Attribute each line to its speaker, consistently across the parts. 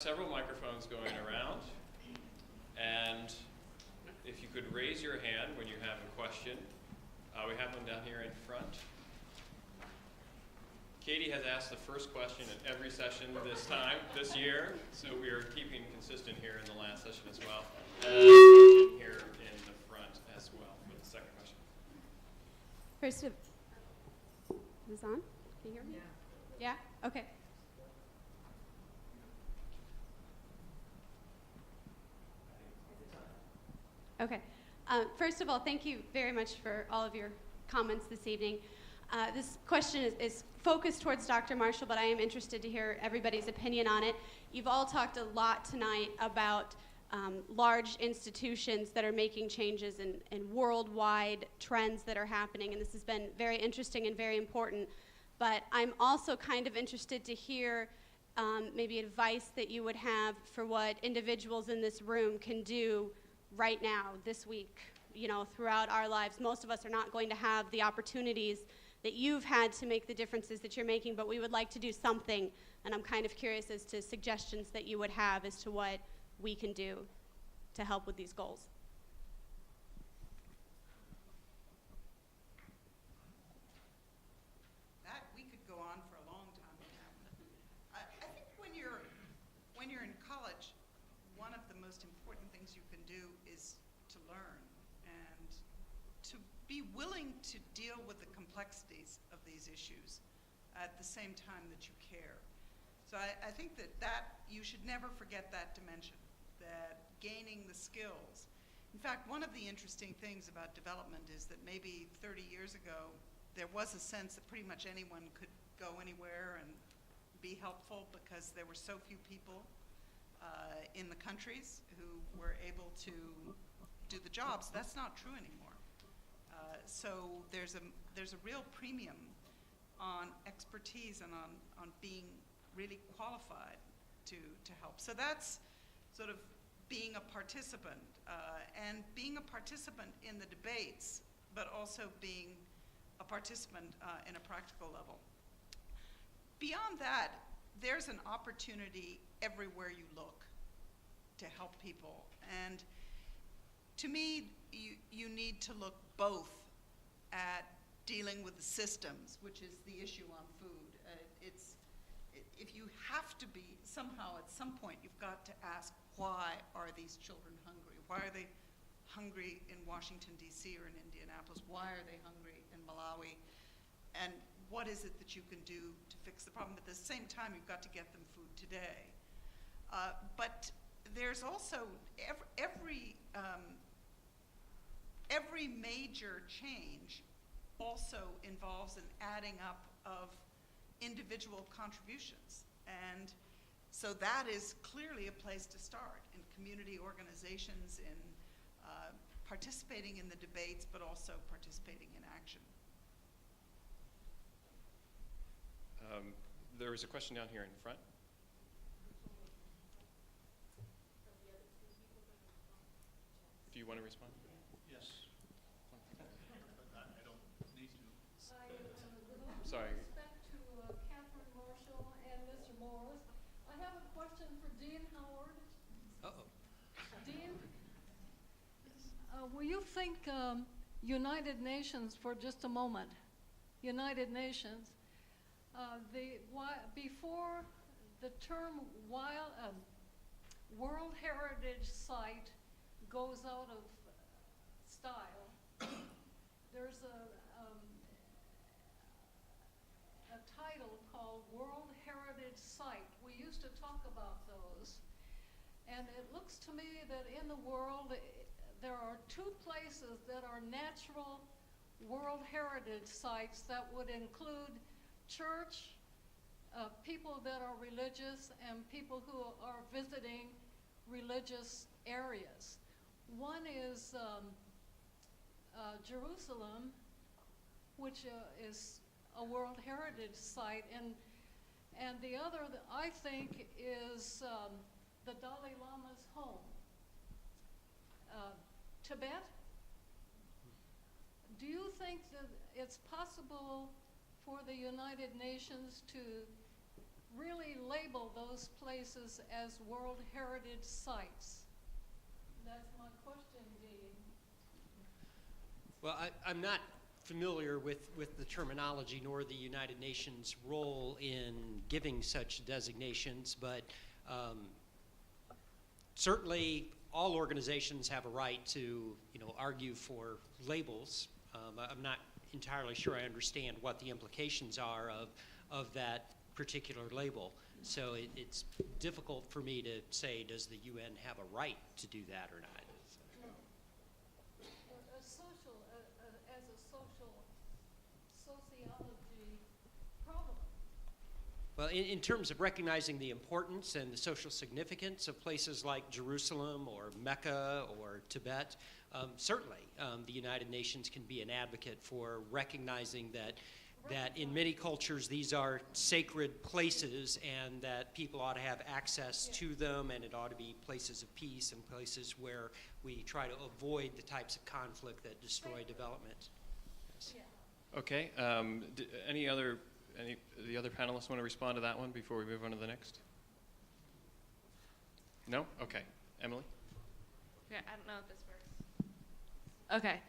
Speaker 1: Several microphones going around, and if you could raise your hand when you have a question. We have one down here in front. Katie has asked the first question at every session this year, so we are keeping consistent here in the last session as well. Here in the front as well for the second question.
Speaker 2: First of, is this on? Can you hear me? Yeah? Okay. Okay. First of all, thank you very much for all of your comments this evening. This question is focused towards Dr. Marshall, but I am interested to hear everybody's opinion on it. You've all talked a lot tonight about large institutions that are making changes and worldwide trends that are happening, and this has been very interesting and very important. But I'm also kind of interested to hear maybe advice that you would have for what individuals in this room can do right now, this week, throughout our lives. Most of us are not going to have the opportunities that you've had to make the differences that you're making, but we would like to do something, and I'm kind of curious as to suggestions that you would have as to what we can do to help with these goals.
Speaker 3: That we could go on for a long time on that. I think when you're in college, one of the most important things you can do is to learn and to be willing to deal with the complexities of these issues at the same time that you care. So I think that you should never forget that dimension, that gaining the skills. In fact, one of the interesting things about development is that maybe 30 years ago, there was a sense that pretty much anyone could go anywhere and be helpful because there were so few people in the countries who were able to do the jobs. That's not true anymore. So there's a real premium on expertise and on being really qualified to help. So that's sort of being a participant and being a participant in the debates, but also being a participant in a practical level. Beyond that, there's an opportunity everywhere you look to help people. And to me, you need to look both at dealing with the systems, which is the issue on food. If you have to be, somehow at some point, you've got to ask, why are these children hungry? Why are they hungry in Washington, D.C. or in Indianapolis? Why are they hungry in Malawi? And what is it that you can do to fix the problem? At the same time, you've got to get them food today. But there's also every major change also involves an adding up of individual contributions. And so that is clearly a place to start in community organizations, in participating in the debates, but also participating in action.
Speaker 1: There was a question down here in front. If you want to respond.
Speaker 4: Yes. I don't need to.
Speaker 1: Sorry.
Speaker 5: With respect to Katherine Marshall and Mr. Morris, I have a question for Dean Howard.
Speaker 4: Uh-oh.
Speaker 5: Dean, will you think United Nations for just a moment? United Nations. Before the term World Heritage Site goes out of style, there's a title called World Heritage Site. We used to talk about those, and it looks to me that in the world there are two places that are natural World Heritage Sites that would include church, people that are religious, and people who are visiting religious areas. One is Jerusalem, which is a World Heritage Site, and the other, I think, is the Dalai Lama's home. Tibet? Do you think that it's possible for the United Nations to really label those places as World Heritage Sites? That's my question, Dean.
Speaker 6: Well, I'm not familiar with the terminology nor the United Nations role in giving such designations, but certainly all organizations have a right to, argue for labels. I'm not entirely sure I understand what the implications are of that particular label. So it's difficult for me to say, does the UN have a right to do that or not?
Speaker 5: As a sociology problem.
Speaker 6: Well, in terms of recognizing the importance and the social significance of places like Jerusalem or Mecca or Tibet, certainly the United Nations can be an advocate for recognizing that in many cultures these are sacred places and that people ought to have access to them, and it ought to be places of peace and places where we try to avoid the types of conflict that destroy development. Yes.
Speaker 5: Yeah.
Speaker 1: Okay. Any of the other panelists want to respond to that one before we move on to the next? No? Okay. Emily?
Speaker 7: Okay, I don't know if this works. Okay.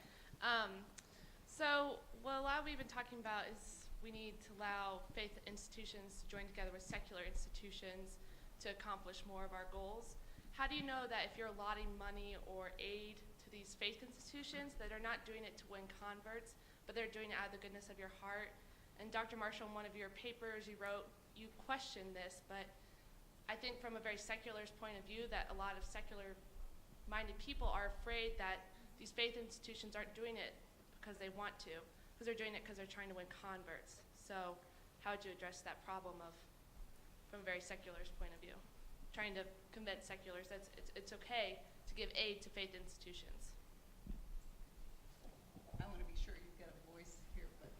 Speaker 7: So what a lot we've been talking about is we need to allow faith institutions to join together with secular institutions to accomplish more of our goals. How do you know that if you're allotting money or aid to these faith institutions that are not doing it to win converts, but they're doing it out of the goodness of your heart? And Dr. Marshall, in one of your papers you wrote, you questioned this, but I think from a very secularist point of view that a lot of secular-minded people are afraid that these faith institutions aren't doing it because they want to, because they're doing it because they're trying to win converts. So how would you address that problem from a very secularist point of view? Trying to convince seculars that it's okay to give aid to faith institutions.
Speaker 3: I want to be sure you get a voice here, but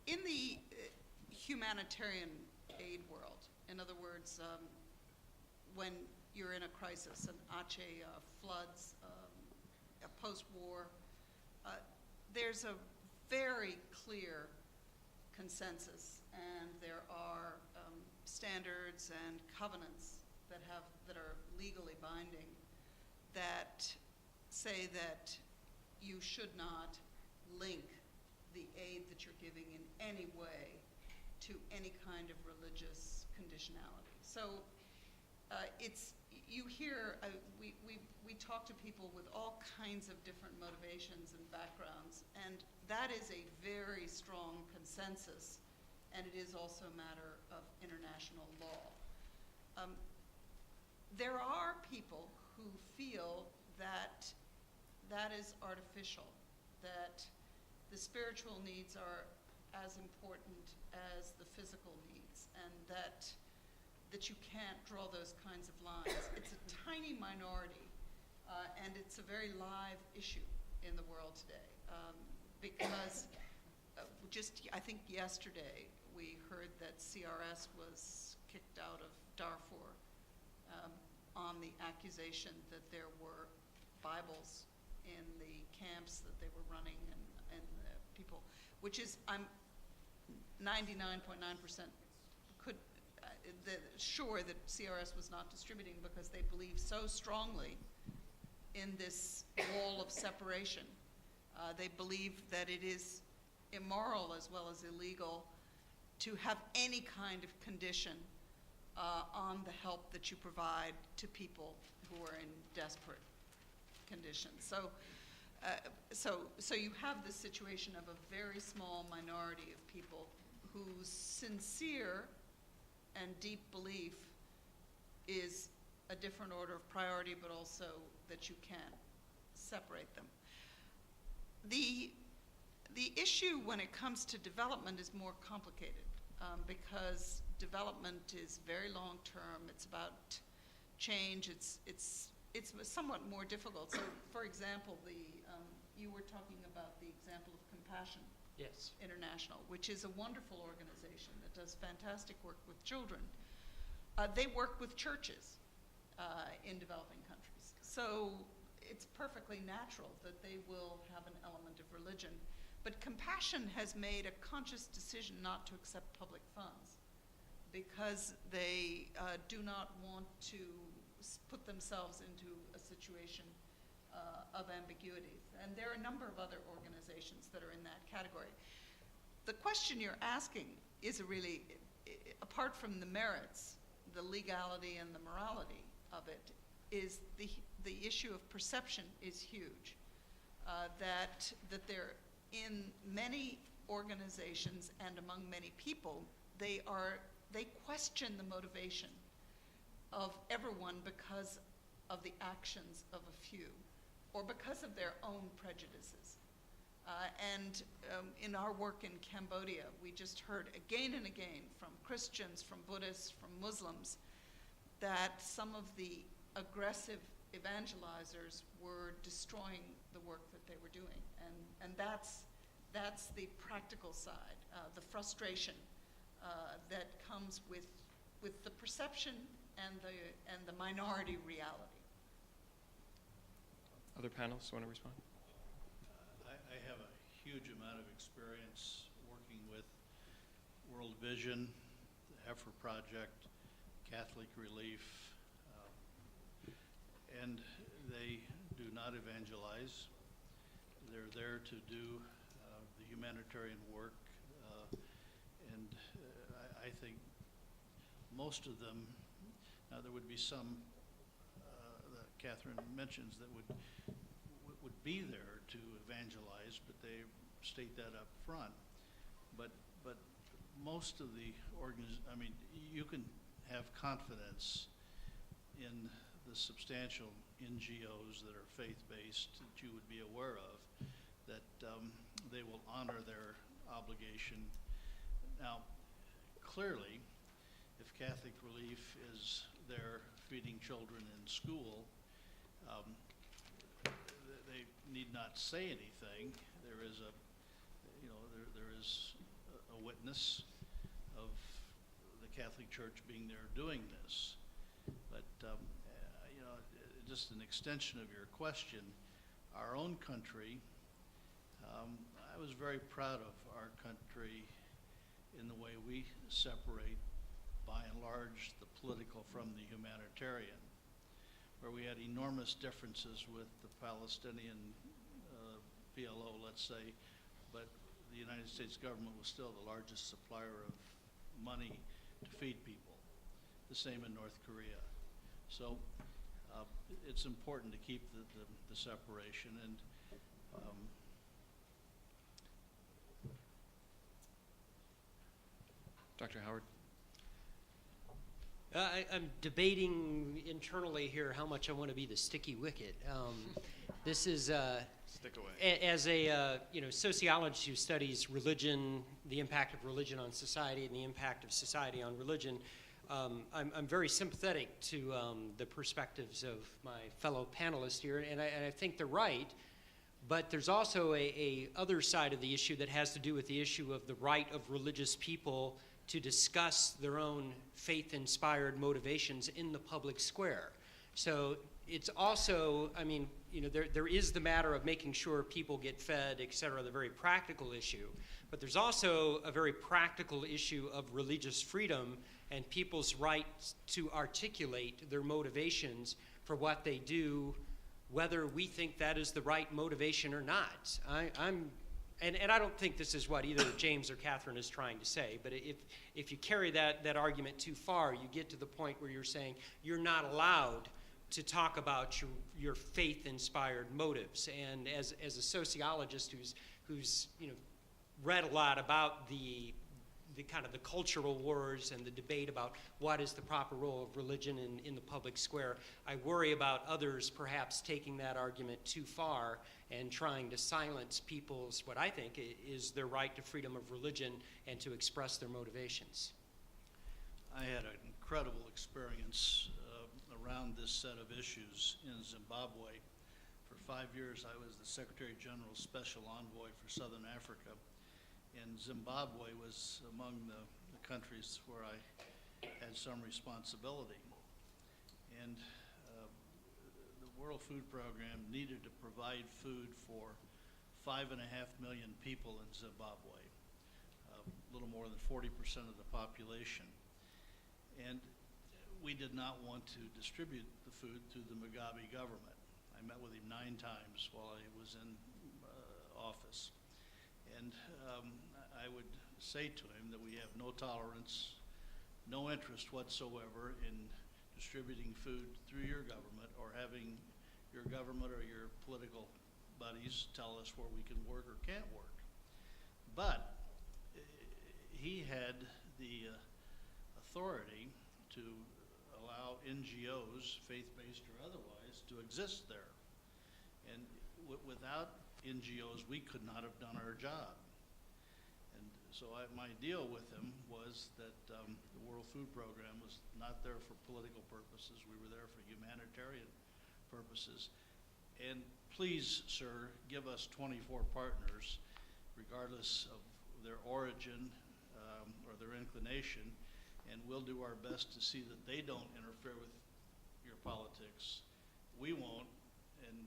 Speaker 3: in the humanitarian aid world, in other words, when you're in a crisis, an Aceh floods, a post-war, there's a very clear consensus, and there are standards and covenants that are legally binding that say that you should not link the aid that you're giving in any way to any kind of religious conditionality. So you hear, we talk to people with all kinds of different motivations and backgrounds, and that is a very strong consensus, and it is also a matter of international law. There are people who feel that that is artificial, that the spiritual needs are as important as the physical needs, and that you can't draw those kinds of lines. It's a tiny minority, and it's a very live issue in the world today, because I think yesterday we heard that CRS was kicked out of Darfur on the accusation that there were Bibles in the camps that they were running, and the people, which is, I'm 99.9% sure that CRS was not distributing because they believe so strongly in this wall of separation. They believe that it is immoral as well as illegal to have any kind of condition on the help that you provide to people who are in desperate conditions. So you have this situation of a very small minority of people whose sincere and deep belief is a different order of priority, but also that you can't separate them. The issue when it comes to development is more complicated because development is very long term. It's about change. It's somewhat more difficult. So, for example, you were talking about the example of Compassion International, which is a wonderful organization that does fantastic work with children. They work with churches in developing countries. So it's perfectly natural that they will have an element of religion. But Compassion has made a conscious decision not to accept public funds because they do not want to put themselves into a situation of ambiguity. And there are a number of other organizations that are in that category. The question you're asking is a really, apart from the merits, the legality and the morality of it, is the issue of perception is huge. That there, in many organizations and among many people, they question the motivation of everyone because of the actions of a few, or because of their own prejudices. In our work in Cambodia, we just heard again and again from Christians, from Buddhists, from Muslims, that some of the aggressive evangelizers were destroying the work that they were doing. And that's the practical side, the frustration that comes with the perception and the minority reality.
Speaker 1: Other panelists want to respond?
Speaker 4: I have a huge amount of experience working with World Vision, the Heifer Project, Catholic Relief, and they do not evangelize. They're there to do the humanitarian work, and I think most of them, now there would be some that Katherine mentions that would be there to evangelize, but they state that up front. But most of the you can have confidence in the substantial NGOs that are faith-based that you would be aware of, that they will honor their obligation. Now, clearly, if Catholic Relief is there feeding children in school, they need not say anything. There is there is a witness of the Catholic Church being there doing this. But just an extension of your question, our own country, I was very proud of our country in the way we separate, by and large, the political from the humanitarian, where we had enormous differences with the Palestinian PLO, let's say, but the United States government was still the largest supplier of money to feed people. The same in North Korea. So it's important to keep the separation. And
Speaker 1: Dr. Howard?
Speaker 6: I'm debating internally here how much I want to be the sticky wicket. This is
Speaker 1: stick away.
Speaker 6: As a sociologist who studies religion, the impact of religion on society, and the impact of society on religion. I'm very sympathetic to the perspectives of my fellow panelists here, and I think they're right. But there's also a other side of the issue that has to do with the issue of the right of religious people to discuss their own faith-inspired motivations in the public square. So it's also, there is the matter of making sure people get fed, et cetera, the very practical issue. But there's also a very practical issue of religious freedom and people's right to articulate their motivations for what they do, whether we think that is the right motivation or not. And I don't think this is what either James or Katherine is trying to say, but if you carry that argument too far, you get to the point where you're saying you're not allowed to talk about your faith-inspired motives. And as a sociologist who's read a lot about the kind of the cultural wars and the debate about what is the proper role of religion in the public square, I worry about others perhaps taking that argument too far and trying to silence people's, what I think is their right to freedom of religion and to express their motivations.
Speaker 4: I had an incredible experience around this set of issues in Zimbabwe. For 5 years, I was the Secretary General's Special Envoy for Southern Africa. And Zimbabwe was among the countries where I had some responsibility. And the World Food Program needed to provide food for 5.5 million people in Zimbabwe, a little more than 40% of the population. And we did not want to distribute the food through the Mugabe government. I met with him 9 times while I was in office. And I would say to him that we have no tolerance, no interest whatsoever in distributing food through your government or having your government or your political buddies tell us where we can work or can't work. But he had the authority to allow NGOs, faith-based or otherwise, to exist there. And without NGOs, we could not have done our job. And so my deal with him was that the World Food Program was not there for political purposes. We were there for humanitarian purposes. And please, sir, give us 24 partners, regardless of their origin or their inclination, and we'll do our best to see that they don't interfere with your politics. We won't, and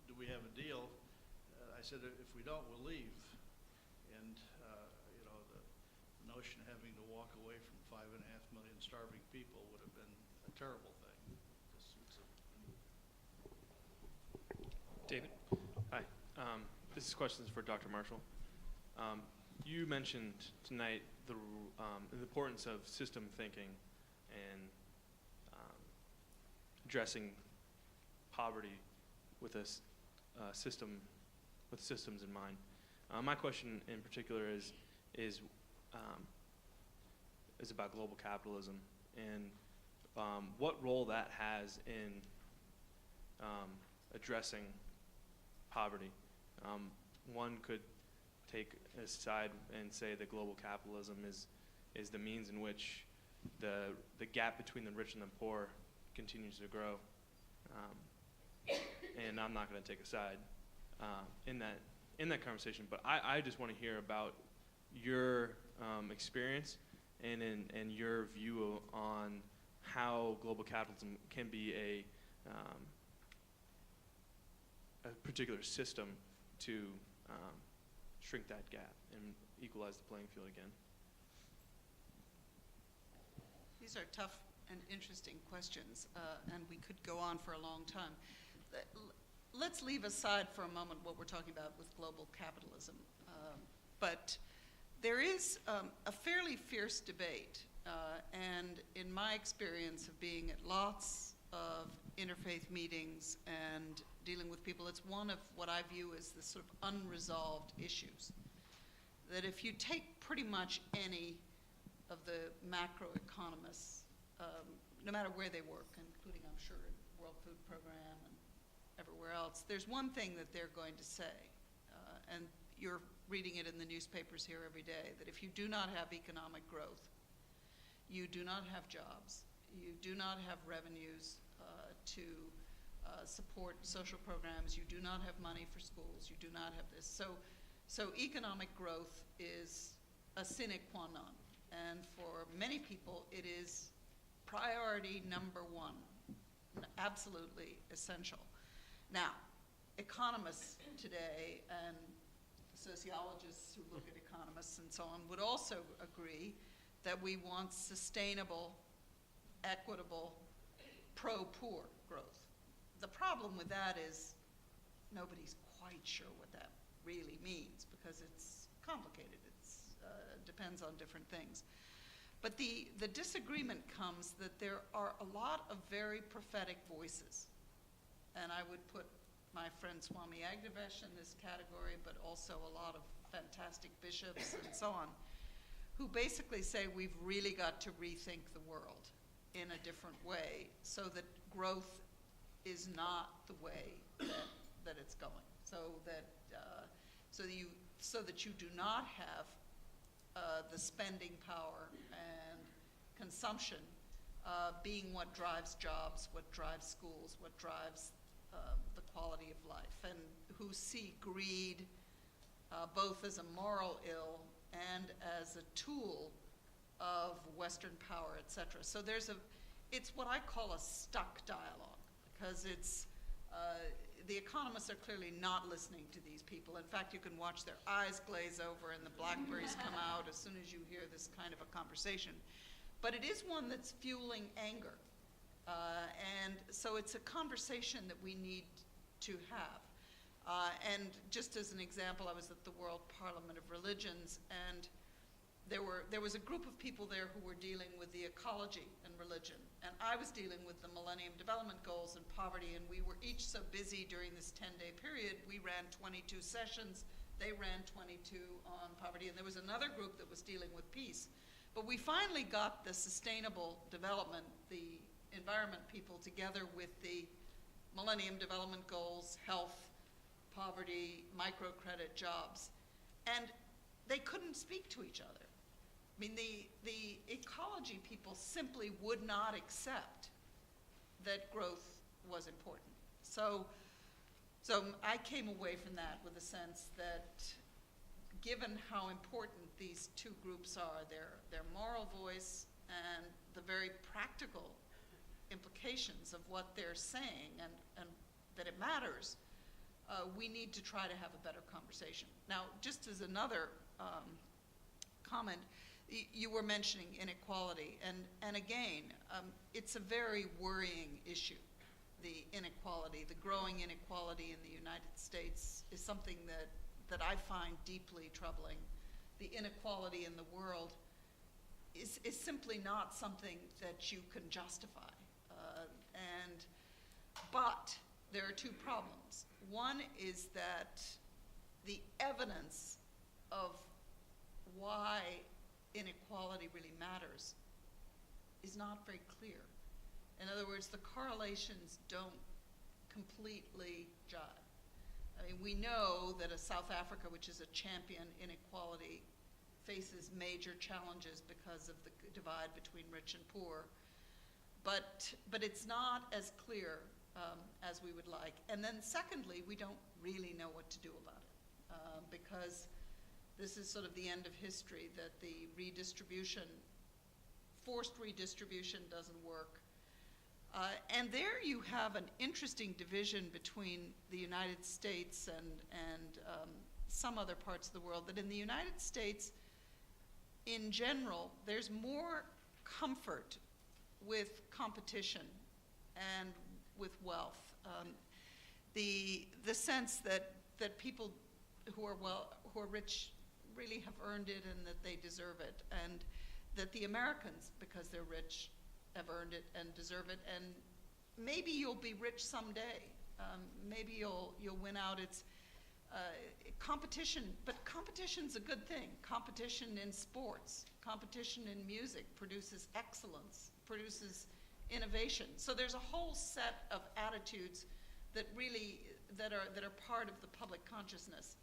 Speaker 4: do we have a deal? I said, if we don't, we'll leave. And you know, the notion of having to walk away from 5.5 million starving people would have been a terrible thing.
Speaker 8: David? Hi. This is questions for Dr. Marshall. You mentioned tonight the importance of system thinking and addressing poverty with a system, with systems in mind. My question in particular is about global capitalism and what role that has in addressing poverty. One could take a side and say that global capitalism is the means in which the gap between the rich and the poor continues to grow. And I'm not going to take a side in that conversation, but I just want to hear about your experience and your view on how global capitalism can be a particular system to shrink that gap and equalize the playing field again.
Speaker 3: These are tough and interesting questions, and we could go on for a long time. Let's leave aside for a moment what we're talking about with global capitalism. But there is a fairly fierce debate, and in my experience of being at lots of interfaith meetings and dealing with people, it's one of what I view as the sort of unresolved issues. That if you take pretty much any of the macroeconomists, no matter where they work, including, I'm sure, World Food Program and everywhere else, there's one thing that they're going to say, and you're reading it in the newspapers here every day, that if you do not have economic growth, you do not have jobs, you do not have revenues to support social programs, you do not have money for schools, you do not have this. So economic growth is a sine qua non, and for many people it is priority number one, absolutely essential. Now, economists today and sociologists who look at economists and so on would also agree that we want sustainable, equitable, pro-poor growth. The problem with that is nobody's quite sure what that really means because it's complicated. It depends on different things. But the disagreement comes that there are a lot of very prophetic voices. And I would put my friend Swami Agnavesh in this category, but also a lot of fantastic bishops and so on, who basically say we've really got to rethink the world in a different way so that growth is not the way that it's going. So that you do not have the spending power and consumption being what drives jobs, what drives schools, what drives the quality of life, and who see greed both as a moral ill and as a tool of Western power, et cetera. So it's what I call a stuck dialogue, because the economists are clearly not listening to these people. In fact, you can watch their eyes glaze over and the blackberries come out as soon as you hear this kind of a conversation. But it is one that's fueling anger. And so it's a conversation that we need to have. And just as an example, I was at the World Parliament of Religions, and there was a group of people there who were dealing with the ecology and religion. And I was dealing with the Millennium Development Goals and poverty, and we were each so busy during this 10-day period. We ran 22 sessions. They ran 22 on poverty. And there was another group that was dealing with peace. But we finally got the sustainable development, the environment people together with the Millennium Development Goals, health, poverty, microcredit, jobs. And they couldn't speak to each other. I mean, the ecology people simply would not accept that growth was important. So I came away from that with a sense that given how important these two groups are, their moral voice and the very practical implications of what they're saying and that it matters, we need to try to have a better conversation. Now, just as another comment, you were mentioning inequality, and again, it's a very worrying issue. The inequality, the growing inequality in the United States is something that I find deeply troubling. The inequality in the world is simply not something that you can justify. But there are two problems. One is that the evidence of why inequality really matters is not very clear. In other words, the correlations don't completely jive. I mean, we know that South Africa, which is a champion inequality, faces major challenges because of the divide between rich and poor. But it's not as clear as we would like. And then secondly, we don't really know what to do about it because this is sort of the end of history, that the forced redistribution doesn't work. And there you have an interesting division between the United States and some other parts of the world, that in the United States, in general, there's more comfort with competition and with wealth. The sense that people who are rich really have earned it and that they deserve it, and that the Americans, because they're rich, have earned it and deserve it, and maybe you'll be rich someday. Maybe you'll win out. It's competition, but competition's a good thing. Competition in sports, competition in music produces excellence, produces innovation. So there's a whole set of attitudes that are part of the public consciousness.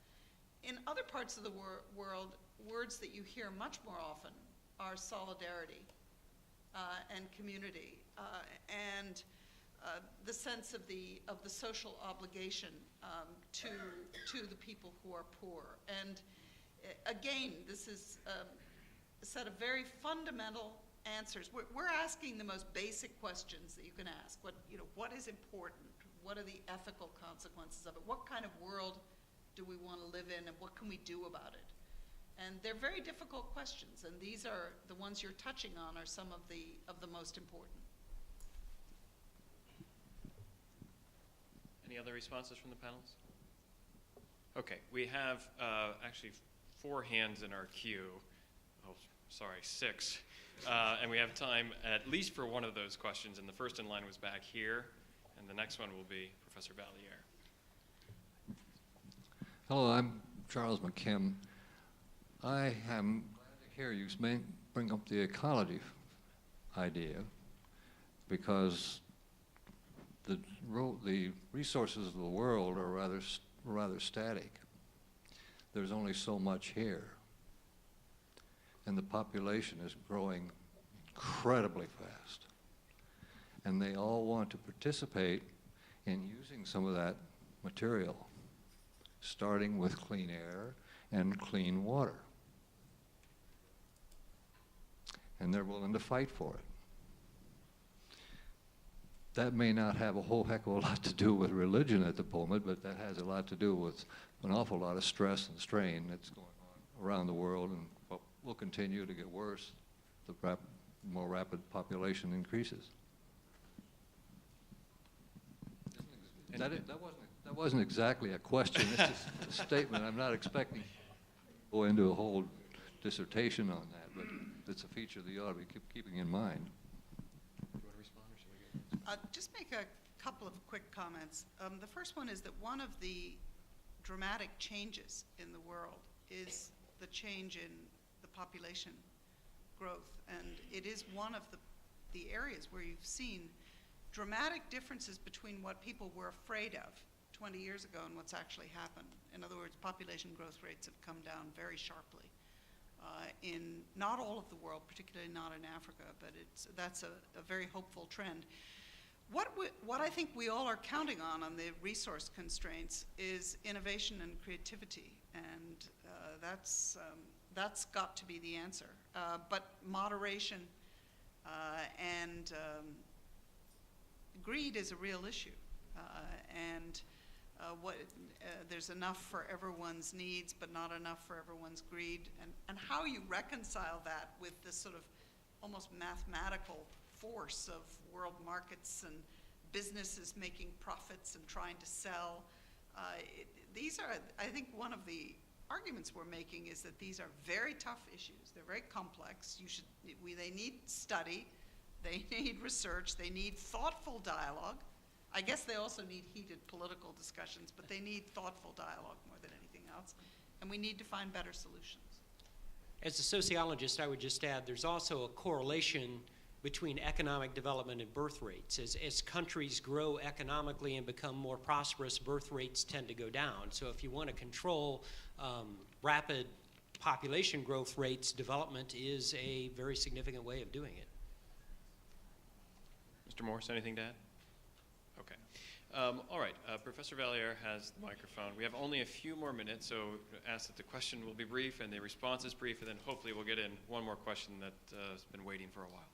Speaker 3: In other parts of the world, words that you hear much more often are solidarity and community and the sense of the social obligation to the people who are poor. And again, this is a set of very fundamental answers. We're asking the most basic questions that you can ask. What is important? What are the ethical consequences of it? What kind of world do we want to live in, and what can we do about it? And they're very difficult questions, and these are the ones you're touching on are some of the most important.
Speaker 1: Any other responses from the panelists? Okay, we have actually 4 hands in our queue. Oh, sorry, 6. And we have time at least for one of those questions, and the first in line was back here, and the next one will be Professor Valliere.
Speaker 9: Hello, I'm Charles McKim. I am glad to hear you bring up the ecology idea, because the resources of the world are rather static. There's only so much here, and the population is growing incredibly fast, and they all want to participate in using some of that material, starting with clean air and clean water. And they're willing to fight for it. that may not have a whole heck of a lot to do with religion at the moment, but that has a lot to do with an awful lot of stress and strain that's going on around the world, and will continue to get worse the more rapid population increases. That wasn't exactly a question. It's just a statement. I'm not expecting to go into a whole dissertation on that, but it's a feature that you ought to be keeping in mind.
Speaker 1: Do you want to respond, or should we get?
Speaker 3: Just make a couple of quick comments. The first one is that one of the dramatic changes in the world is the change in the population growth, and it is one of the areas where you've seen dramatic differences between what people were afraid of 20 years ago and what's actually happened. In other words, population growth rates have come down very sharply in not all of the world, particularly not in Africa, but that's a very hopeful trend. What I think we all are counting on the resource constraints is innovation and creativity, and that's got to be the answer. But moderation and greed is a real issue, and there's enough for everyone's needs, but not enough for everyone's greed, and how you reconcile that with this sort of almost mathematical force of world markets and businesses making profits and trying to sell. These are, I think, one of the arguments we're making is that these are very tough issues. They're very complex. They need study, they need research, they need thoughtful dialogue. I guess they also need heated political discussions, but they need thoughtful dialogue more than anything else. And we need to find better solutions.
Speaker 6: As a sociologist, I would just add there's also a correlation between economic development and birth rates. As countries grow economically and become more prosperous, birth rates tend to go down. So if you want to control rapid population growth rates, development is a very significant way of doing it.
Speaker 1: Mr. Morse, anything to add? Okay. All right, Professor Valliere has the microphone. We have only a few more minutes, so I ask that the question will be brief and the response is brief, and then hopefully we'll get in one more question that has been waiting for a while.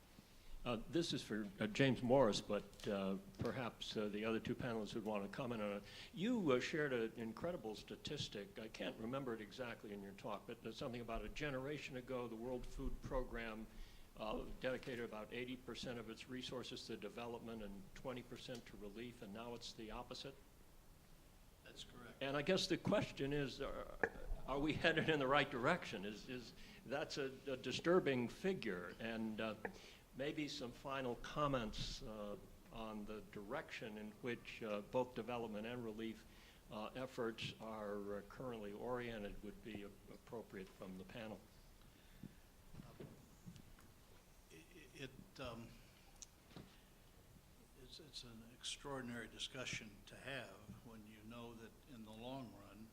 Speaker 10: This is for James Morris, but perhaps the other two panelists would want to comment on it. You shared an incredible statistic. I can't remember it exactly in your talk, but there's something about a generation ago, the World Food Program dedicated about 80% of its resources to development and 20% to relief, and now it's the opposite?
Speaker 4: That's correct.
Speaker 10: And I guess the question is, are we headed in the right direction? That's a disturbing figure, and maybe some final comments on the direction in which both development and relief efforts are currently oriented would be appropriate from the panel.
Speaker 4: It's an extraordinary discussion to have when you know that in the long run,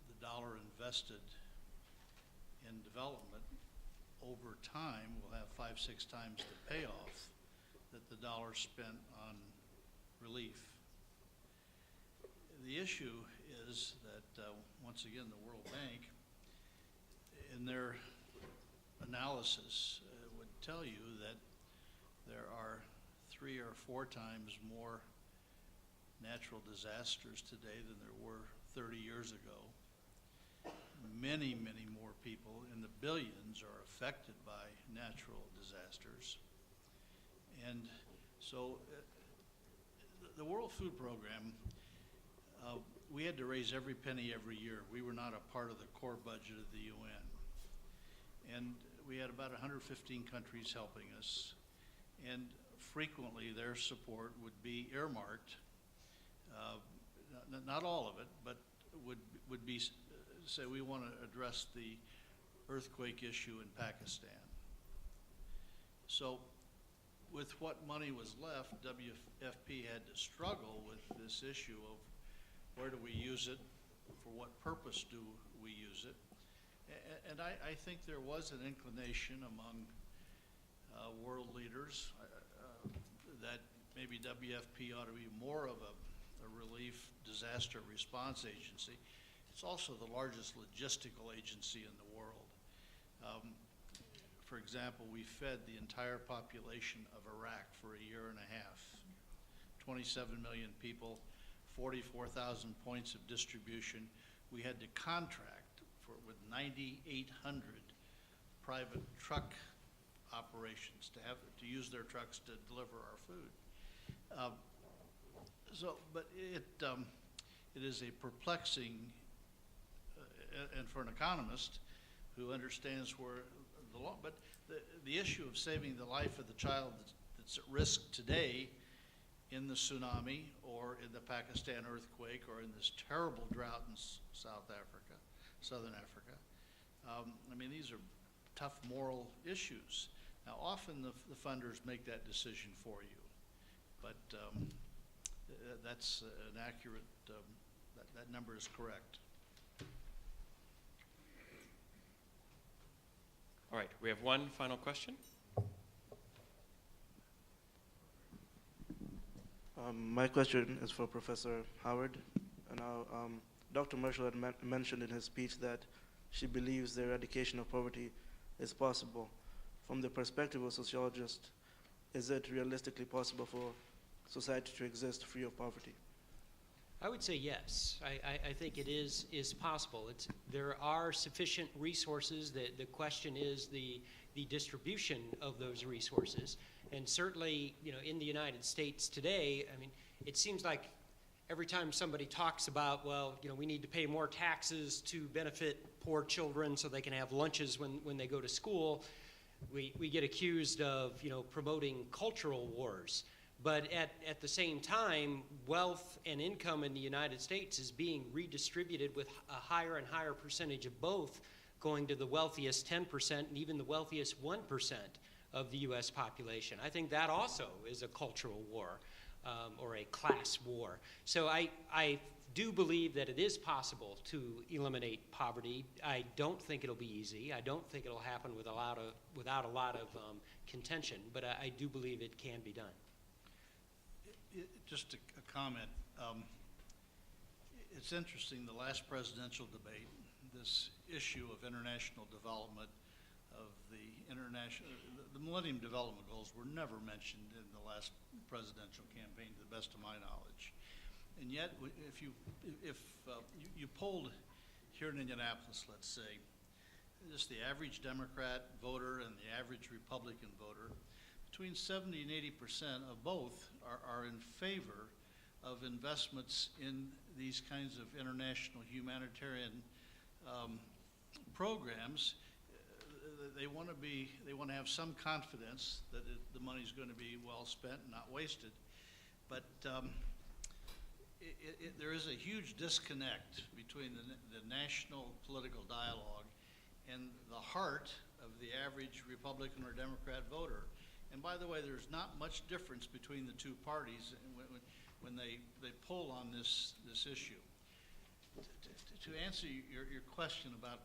Speaker 4: the dollar invested in development over time will have 5-6 times the payoff that the dollar spent on relief. The issue is that, once again, the World Bank, in their analysis, would tell you that there are 3 or 4 times more natural disasters today than there were 30 years ago. Many, many more people in the billions are affected by natural disasters. And so the World Food Program, we had to raise every penny every year. We were not a part of the core budget of the UN. And we had about 115 countries helping us. And frequently their support would be earmarked, not all of it, but would be, say we want to address the earthquake issue in Pakistan. So with what money was left, WFP had to struggle with this issue of where do we use it, for what purpose do we use it. And I think there was an inclination among world leaders that maybe WFP ought to be more of a relief disaster response agency. It's also the largest logistical agency in the world. For example, we fed the entire population of Iraq for a year and a half. 27 million people, 44,000 points of distribution. We had to contract with 9,800 private truck operations to use their trucks to deliver our food. But it is a perplexing, and for an economist who understands where the law, but the issue of saving the life of the child that's at risk today in the tsunami or in the Pakistan earthquake or in this terrible drought in Southern Africa. I mean, these are tough moral issues. Now, often the funders make that decision for you, but that's an accurate, that number is correct.
Speaker 1: All right, we have one final question.
Speaker 11: My question is for Professor Howard. Now, Dr. Marshall had mentioned in his speech that she believes the eradication of poverty is possible. From the perspective of a sociologist, is it realistically possible for society to exist free of poverty?
Speaker 6: I would say yes. I think it is possible. There are sufficient resources. The question is the distribution of those resources. And certainly, in the United States today, I mean, it seems like every time somebody talks about, well, we need to pay more taxes to benefit poor children so they can have lunches when they go to school, we get accused of, promoting cultural wars. But at the same time, wealth and income in the United States is being redistributed with a higher and higher percentage of both going to the wealthiest 10% and even the wealthiest 1% of the U.S. population. I think that also is a cultural war or a class war. So I do believe that it is possible to eliminate poverty. I don't think it'll be easy. I don't think it'll happen without a lot of contention, but I do believe it can be done.
Speaker 4: Just a comment. It's interesting, the last presidential debate, this issue of international development, of the Millennium Development Goals were never mentioned in the last presidential campaign, to the best of my knowledge. And yet, if you polled here in Indianapolis, let's say, just the average Democrat voter and the average Republican voter, between 70 and 80% of both are in favor of investments in these kinds of international humanitarian programs. They want to have some confidence that the money's going to be well spent and not wasted. But there is a huge disconnect between the national political dialogue and the heart of the average Republican or Democrat voter. And by the way, there's not much difference between the two parties when they poll on this issue. To answer your question about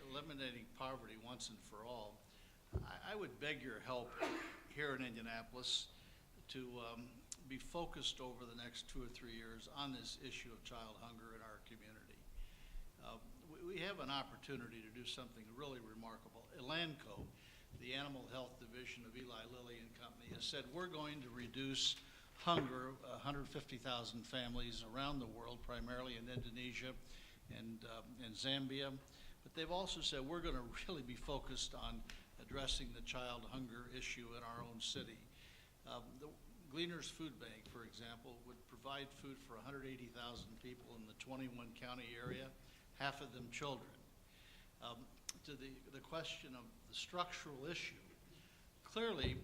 Speaker 4: eliminating poverty once and for all, I would beg your help here in Indianapolis to be focused over the next 2 or 3 years on this issue of child hunger in our community. We have an opportunity to do something really remarkable. Elanco, the Animal Health Division of Eli Lilly and Company, has said we're going to reduce hunger, 150,000 families around the world, primarily in Indonesia and Zambia. But they've also said we're going to really be focused on addressing the child hunger issue in our own city. The Gleaners Food Bank, for example, would provide food for 180,000 people in the 21-county area, half of them children. To the question of the structural issue, clearly,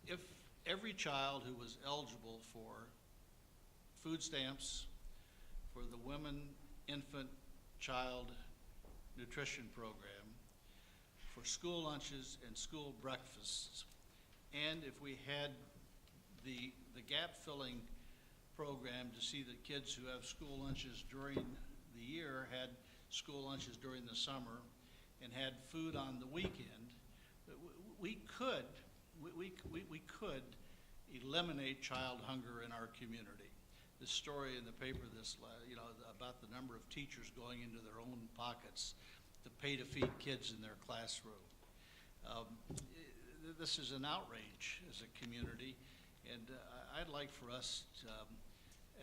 Speaker 4: if every child who was eligible for food stamps, for the women, infant, child nutrition program, for school lunches and school breakfasts, and if we had the gap-filling program to see that kids who have school lunches during the year had school lunches during the summer and had food on the weekend, we could eliminate child hunger in our community. This story in the paper about the number of teachers going into their own pockets to pay to feed kids in their classroom. This is an outrage as a community, and I'd like for us,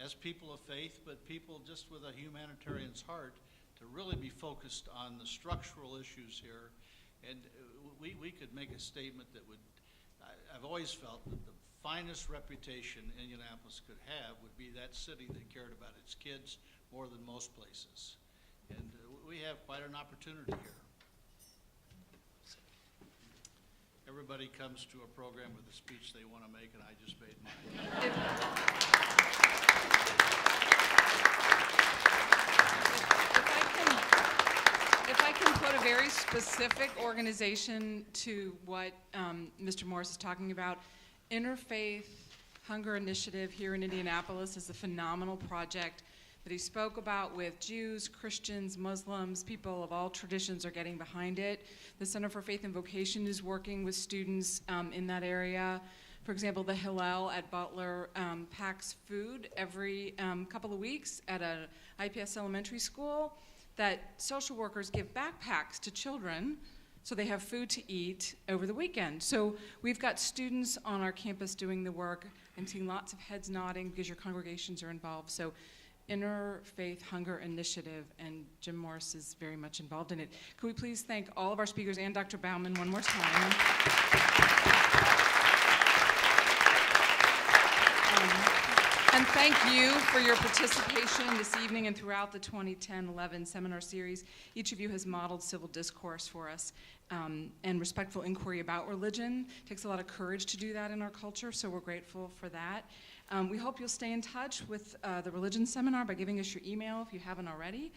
Speaker 4: as people of faith, but people just with a humanitarian's heart, to really be focused on the structural issues here. And we could make a statement that would, I've always felt that the finest reputation Indianapolis could have would be that city that cared about its kids more than most places. And we have quite an opportunity here. Everybody comes to a program with a speech they want to make, and I just made mine.
Speaker 12: If I can put a very specific organization to what Mr. Morris is talking about, Interfaith Hunger Initiative here in Indianapolis is a phenomenal project that he spoke about with Jews, Christians, Muslims, people of all traditions are getting behind it. The Center for Faith and Vocation is working with students in that area. For example, the Hillel at Butler packs food every couple of weeks at an IPS elementary school that social workers give backpacks to children so they have food to eat over the weekend. So we've got students on our campus doing the work. I'm seeing lots of heads nodding because your congregations are involved. So Interfaith Hunger Initiative, and Jim Morris is very much involved in it. Could we please thank all of our speakers and Dr. Bauman one more time. And thank you for your participation this evening and throughout the 2010-11 seminar series. Each of you has modeled civil discourse for us and respectful inquiry about religion. It takes a lot of courage to do that in our culture, so we're grateful for that. We hope you'll stay in touch with the religion seminar by giving us your email if you haven't already.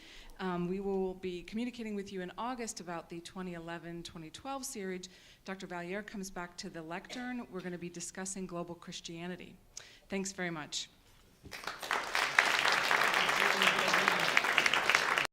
Speaker 12: We will be communicating with you in August about the 2011-2012 series. Dr. Valier comes back to the lectern. We're going to be discussing global Christianity. Thanks very much.